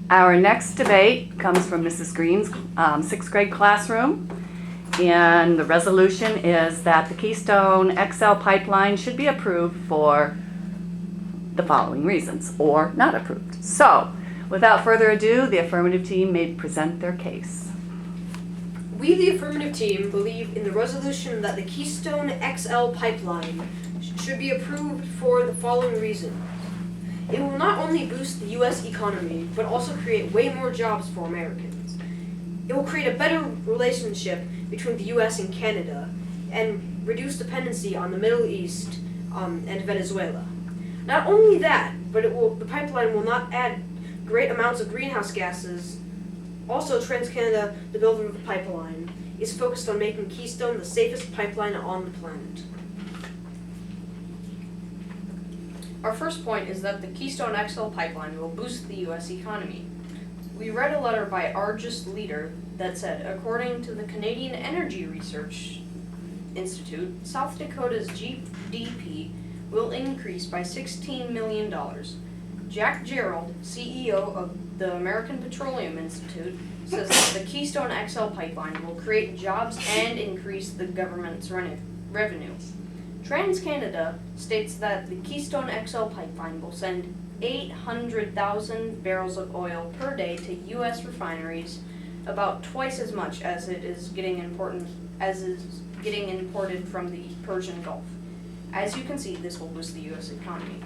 Our next debate comes from Mrs. Green's sixth grade classroom. And the resolution is that the Keystone XL pipeline should be approved for the following reasons, or not approved. So, without further ado, the affirmative team may present their case. We, the affirmative team, believe in the resolution that the Keystone XL pipeline should be approved for the following reasons. It will not only boost the U.S. economy, but also create way more jobs for Americans. It will create a better relationship between the U.S. and Canada, and reduce dependency on the Middle East and Venezuela. Not only that, but the pipeline will not add great amounts of greenhouse gases. Also, TransCanada, the builder of the pipeline, is focused on making Keystone the safest pipeline on the planet. Our first point is that the Keystone XL pipeline will boost the U.S. economy. We read a letter by our Just Leader that said, according to the Canadian Energy Research Institute, South Dakota's GDP will increase by $16 million. Jack Gerald, CEO of the American Petroleum Institute, says that the Keystone XL pipeline will create jobs and increase the government's revenue. TransCanada states that the Keystone XL pipeline will send 800,000 barrels of oil per day to U.S. refineries, about twice as much as is getting imported from the Persian Gulf. As you can see, this will boost the U.S. economy.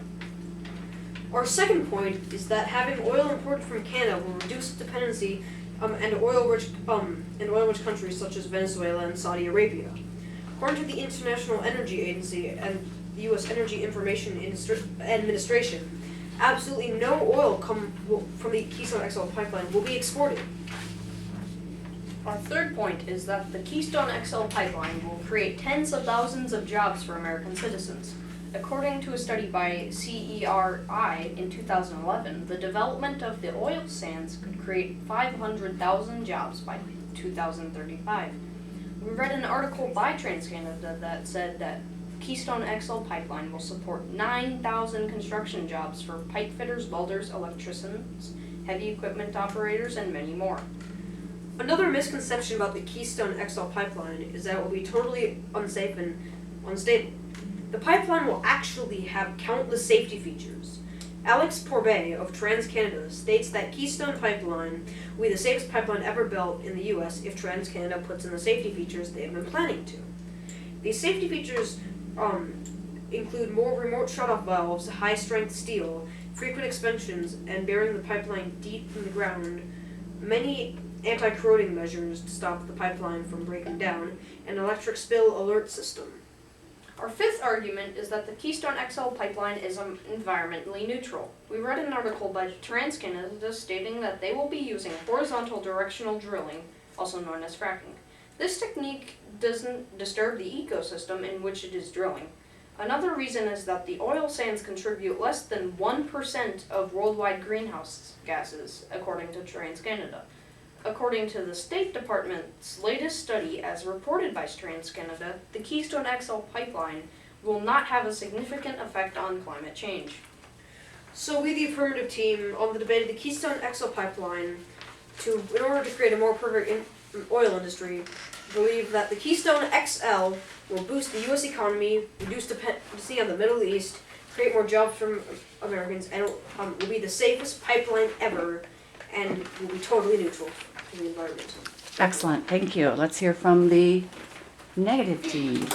Our second point is that having oil imported from Canada will reduce dependency and oil-rich countries such as Venezuela and Saudi Arabia. According to the International Energy Agency and the U.S. Energy Information Administration, absolutely no oil from the Keystone XL pipeline will be exported. Our third point is that the Keystone XL pipeline will create tens of thousands of jobs for American citizens. According to a study by CERI in 2011, the development of the oil sands could create 500,000 jobs by 2035. We read an article by TransCanada that said that Keystone XL pipeline will support 9,000 construction jobs for pipe fitters, welders, electricians, heavy equipment operators, and many more. Another misconception about the Keystone XL pipeline is that it will be totally unsafe and unstable. The pipeline will actually have countless safety features. Alex Porbet of TransCanada states that Keystone pipeline will be the safest pipeline ever built in the U.S. if TransCanada puts in the safety features they have been planning to. These safety features include more remote shutoff valves, high-strength steel, frequent expansions, and burying the pipeline deep in the ground, many anti-corroding measures to stop the pipeline from breaking down, and an electric spill alert system. Our fifth argument is that the Keystone XL pipeline is environmentally neutral. We read an article by TransCanada stating that they will be using horizontal directional drilling, also known as fracking. This technique doesn't disturb the ecosystem in which it is drilling. Another reason is that the oil sands contribute less than 1% of worldwide greenhouse gases, according to TransCanada. According to the State Department's latest study, as reported by TransCanada, the Keystone XL pipeline will not have a significant effect on climate change. So we, the affirmative team, on the debate of the Keystone XL pipeline, in order to create a more perfect oil industry, believe that the Keystone XL will boost the U.S. economy, reduce dependency on the Middle East, create more jobs for Americans, and will be the safest pipeline ever, and will be totally neutral to the environment. Excellent, thank you. Let's hear from the negative team.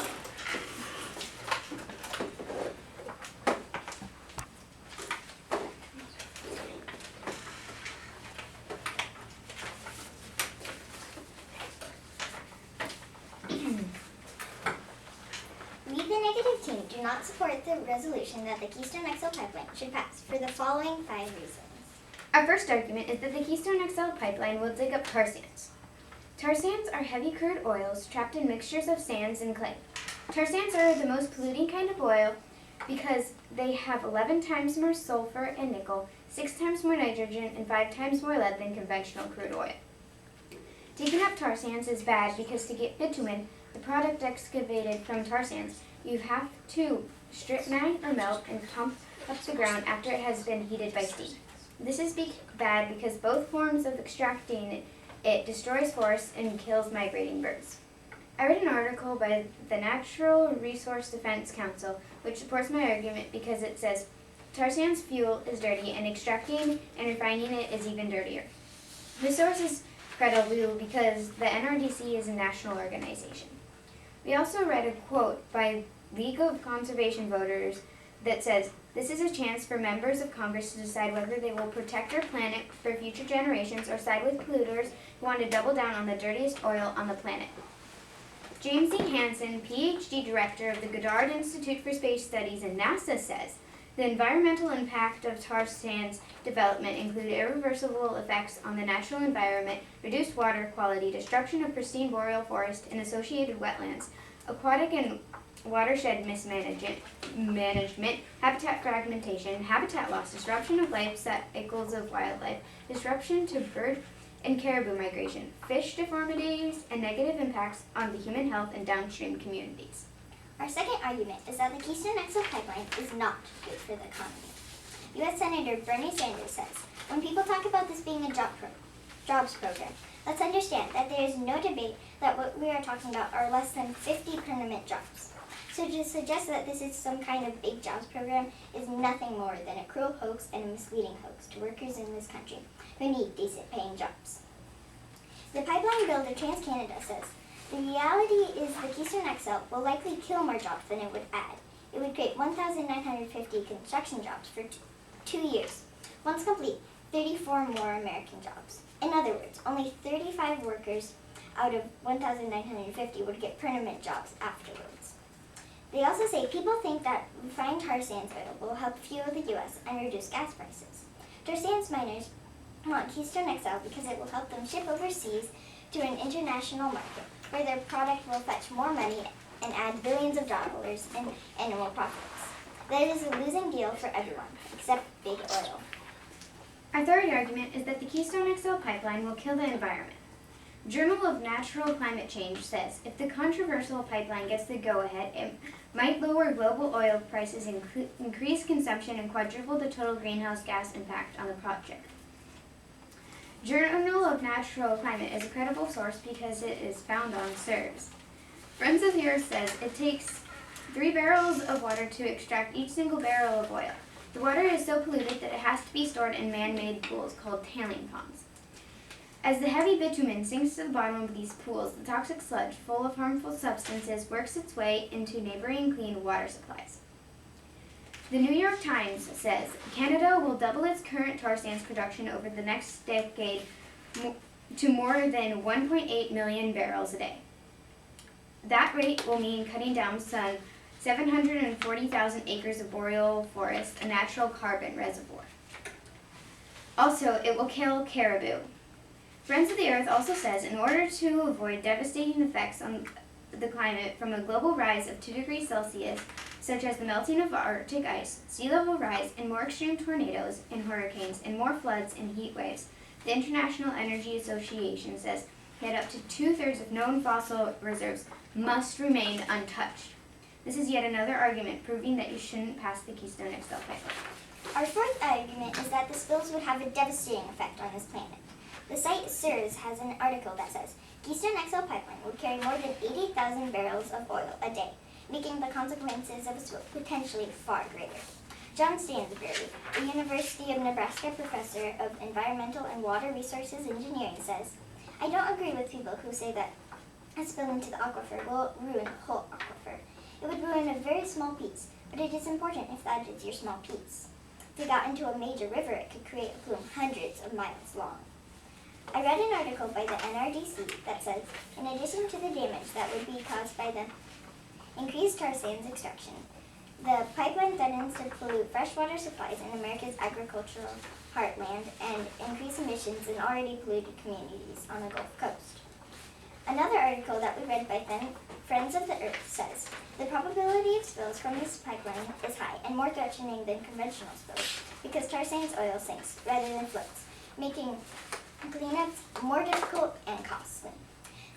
We, the negative team, do not support the resolution that the Keystone XL pipeline should pass for the following 5 reasons. Our first argument is that the Keystone XL pipeline will dig up tar sands. Tar sands are heavy crude oils trapped in mixtures of sands and clay. Tar sands are the most polluting kind of oil because they have 11 times more sulfur and nickel, 6 times more nitrogen, and 5 times more lead than conventional crude oil. Digging up tar sands is bad because to get bitumen, the product excavated from tar sands, you have to strip mine or melt and pump up the ground after it has been heated by steam. This is bad because both forms of extracting it destroys forests and kills migrating birds. I read an article by the Natural Resource Defense Council which supports my argument because it says tar sands fuel is dirty and extracting and refining it is even dirtier. This source is credible because the NRDC is a national organization. We also read a quote by League of Conservation Voters that says, "This is a chance for members of Congress to decide whether they will protect our planet for future generations or side with polluters who want to double down on the dirtiest oil on the planet." James E. Hansen, PhD Director of the Goddard Institute for Space Studies and NASA says, "The environmental impact of tar sands development include irreversible effects on the natural environment, reduced water quality, destruction of pristine boreal forest and associated wetlands, aquatic and watershed mismanagement, habitat fragmentation, habitat loss, disruption of life cycles of wildlife, disruption to bird and caribou migration, fish deformities, and negative impacts on the human health and downstream communities." Our second argument is that the Keystone XL pipeline is not good for the economy. U.S. Senator Bernie Sanders says, when people talk about this being a jobs program, let's understand that there is no debate that what we are talking about are less than 50 permanent jobs. So to suggest that this is some kind of big jobs program is nothing more than a cruel hoax and a misleading hoax to workers in this country who need decent paying jobs. The pipeline builder TransCanada says, the reality is the Keystone XL will likely kill more jobs than it would add. It would create 1,950 construction jobs for 2 years. Once complete, 34 more American jobs. In other words, only 35 workers out of 1,950 would get permanent jobs afterwards. They also say people think that refined tar sands oil will help fuel the U.S. and reduce gas prices. Tar sands miners want Keystone XL because it will help them ship overseas to an international market where their product will fetch more money and add billions of dollars in annual profits. That is a losing deal for everyone, except big oil. Our third argument is that the Keystone XL pipeline will kill the environment. Journal of Natural Climate Change says if the controversial pipeline gets the go-ahead, it might lower global oil prices, increase consumption, and quadruple the total greenhouse gas impact on the project. Journal of Natural Climate is a credible source because it is found on CERS. Friends of the Earth says it takes 3 barrels of water to extract each single barrel of oil. The water is so polluted that it has to be stored in man-made pools called tailing ponds. As the heavy bitumen sinks to the bottom of these pools, the toxic sludge, full of harmful substances, works its way into neighboring clean water supplies. The New York Times says Canada will double its current tar sands production over the next decade to more than 1.8 million barrels a day. That rate will mean cutting down some 740,000 acres of boreal forest, a natural carbon reservoir. Also, it will kill caribou. Friends of the Earth also says in order to avoid devastating effects on the climate from a global rise of 2 degrees Celsius, such as the melting of Arctic ice, sea level rise, and more extreme tornadoes and hurricanes, and more floods and heat waves, the International Energy Association says that up to 2/3 of known fossil reserves must remain untouched. This is yet another argument proving that you shouldn't pass the Keystone XL pipeline. Our fourth argument is that the spills would have a devastating effect on this planet. The site CERS has an article that says Keystone XL pipeline would carry more than 80,000 barrels of oil a day, making the consequences of a spill potentially far greater. John Stansbury, a University of Nebraska professor of environmental and water resources engineering, says, I don't agree with people who say that a spill into the aquifer will ruin the whole aquifer. It would ruin a very small piece, but it is important if that is your small piece. If it got into a major river, it could create a plume hundreds of miles long. I read an article by the NRDC that says, in addition to the damage that would be caused by the increased tar sands extraction, the pipeline threatens to pollute freshwater supplies in America's agricultural heartland and increase emissions in already polluted communities on the Gulf Coast. Another article that we read by Friends of the Earth says, the probability of spills from this pipeline is high and more threatening than conventional spills because tar sands oil sinks rather than floats, making cleanups more difficult and costly.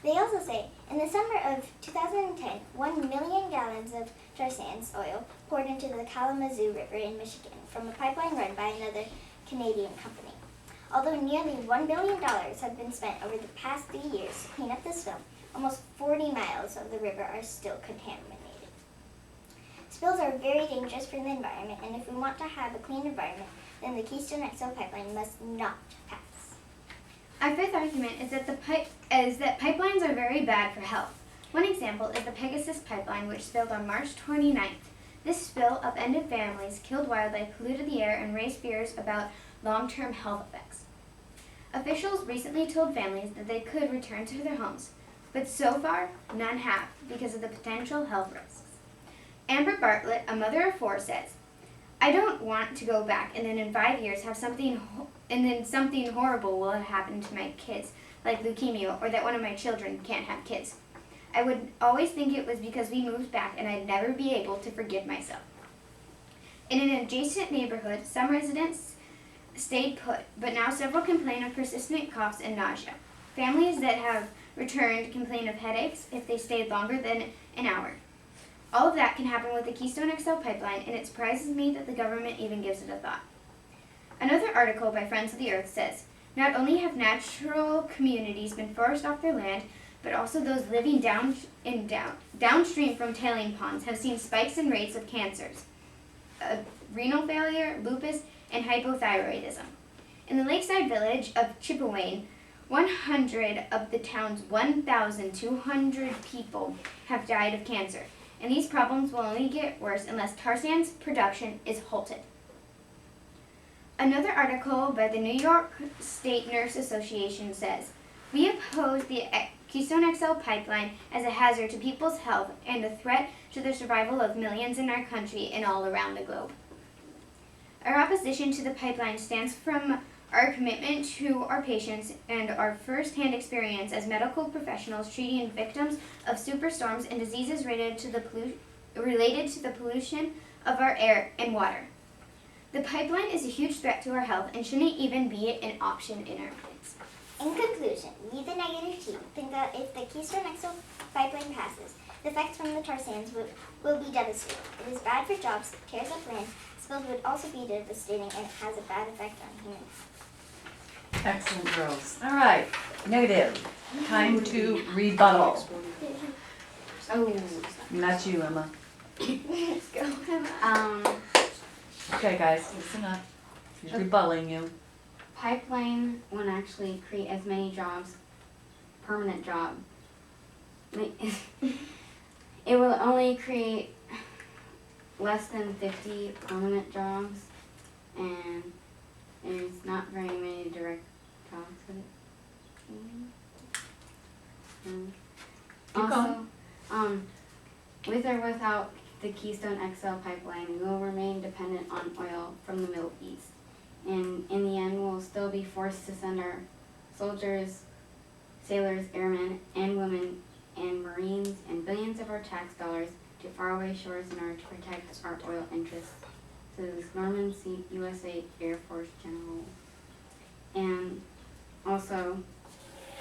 They also say, in the summer of 2010, 1 million gallons of tar sands oil poured into the Kalamazoo River in Michigan from a pipeline run by another Canadian company. Although nearly $1 billion have been spent over the past 3 years to clean up the spill, almost 40 miles of the river are still contaminated. Spills are very dangerous for the environment, and if we want to have a clean environment, then the Keystone XL pipeline must not pass. Our fifth argument is that pipelines are very bad for health. One example is the Pegasus pipeline, which spilled on March 29th. This spill upended families, killed wildlife, polluted the air, and raised fears about long-term health effects. Officials recently told families that they could return to their homes, but so far, none have because of the potential health risks. Amber Bartlett, a mother of 4, says, "I don't want to go back and then in 5 years have something horrible will have happened to my kids, like leukemia, or that one of my children can't have kids. I would always think it was because we moved back and I'd never be able to forgive myself." In an adjacent neighborhood, some residents stayed put, but now several complain of persistent coughs and nausea. Families that have returned complain of headaches if they stayed longer than an hour. All of that can happen with the Keystone XL pipeline, and it surprises me that the government even gives it a thought. Another article by Friends of the Earth says, not only have natural communities been forced off their land, but also those living downstream from tailing ponds have seen spikes in rates of cancers, renal failure, lupus, and hypothyroidism. In the lakeside village of Chippewayn, 100 of the town's 1,200 people have died of cancer, and these problems will only get worse unless tar sands production is halted. Another article by the New York State Nurse Association says, "We oppose the Keystone XL pipeline as a hazard to people's health and a threat to the survival of millions in our country and all around the globe." Our opposition to the pipeline stems from our commitment to our patients and our first-hand experience as medical professionals treating victims of superstorms and diseases related to the pollution of our air and water. The pipeline is a huge threat to our health and shouldn't even be an option in our plans. In conclusion, we, the negative team, think that if the Keystone XL pipeline passes, the effects from the tar sands will be devastating. It is bad for jobs, tears up land, spills would also be devastating, and it has a bad effect on humans. Excellent, girls. All right, negative. Time to rebuttal. Oh, Not you, Emma. let's go. Okay, guys, listen up. She's rebutting you. Pipeline won't actually create as many jobs, permanent job. It will only create less than 50 permanent jobs, and there's not very many direct jobs with it. Keep going. Also, with or without the Keystone XL pipeline, we will remain dependent on oil from the Middle East. And in the end, we'll still be forced to send our soldiers, sailors, airmen, and women, and Marines, and billions of our tax dollars to faraway shores in order to protect our oil interests. Says Norman C. USA Air Force General. And also,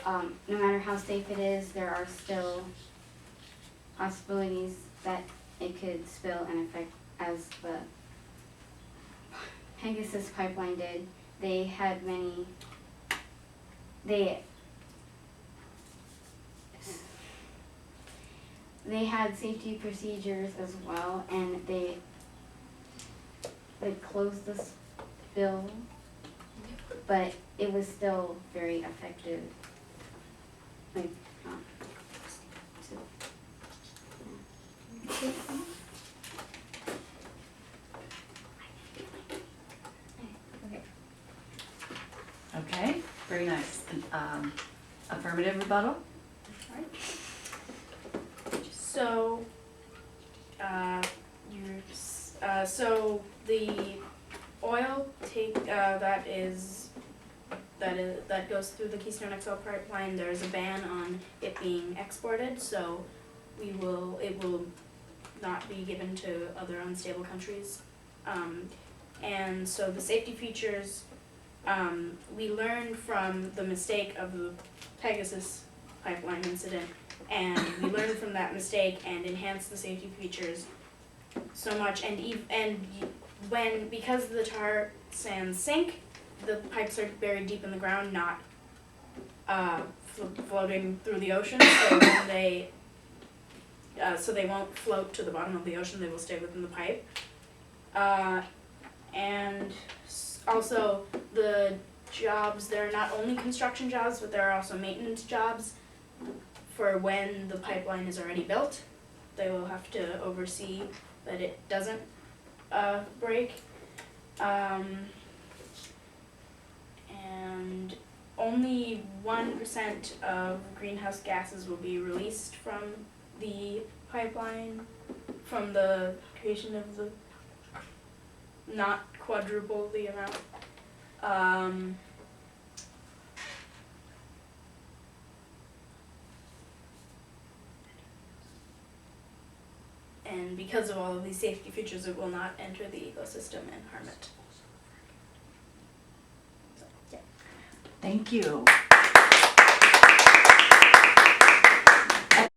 no matter how safe it is, there are still possibilities that it could spill and affect, as the Pegasus pipeline did. They had safety procedures as well, and they closed the spill, but it was still very effective. Okay, very nice. Affirmative rebuttal? So, so the oil that goes through the Keystone XL pipeline, there's a ban on it being exported, so it will not be given to other unstable countries. And so the safety features, we learned from the mistake of the Pegasus pipeline incident, and we learned from that mistake and enhanced the safety features so much. And because the tar sands sink, the pipes are buried deep in the ground, not floating through the ocean. So when they won't float to the bottom of the ocean. They will stay within the pipe. And also the jobs, there are not only construction jobs, but there are also maintenance jobs for when the pipeline is already built. They will have to oversee that it doesn't break. And only 1% of greenhouse gases will be released from the pipeline, from the creation of the, not quadruple the amount. And because of all of these safety features, it will not enter the ecosystem and harm it. Thank you.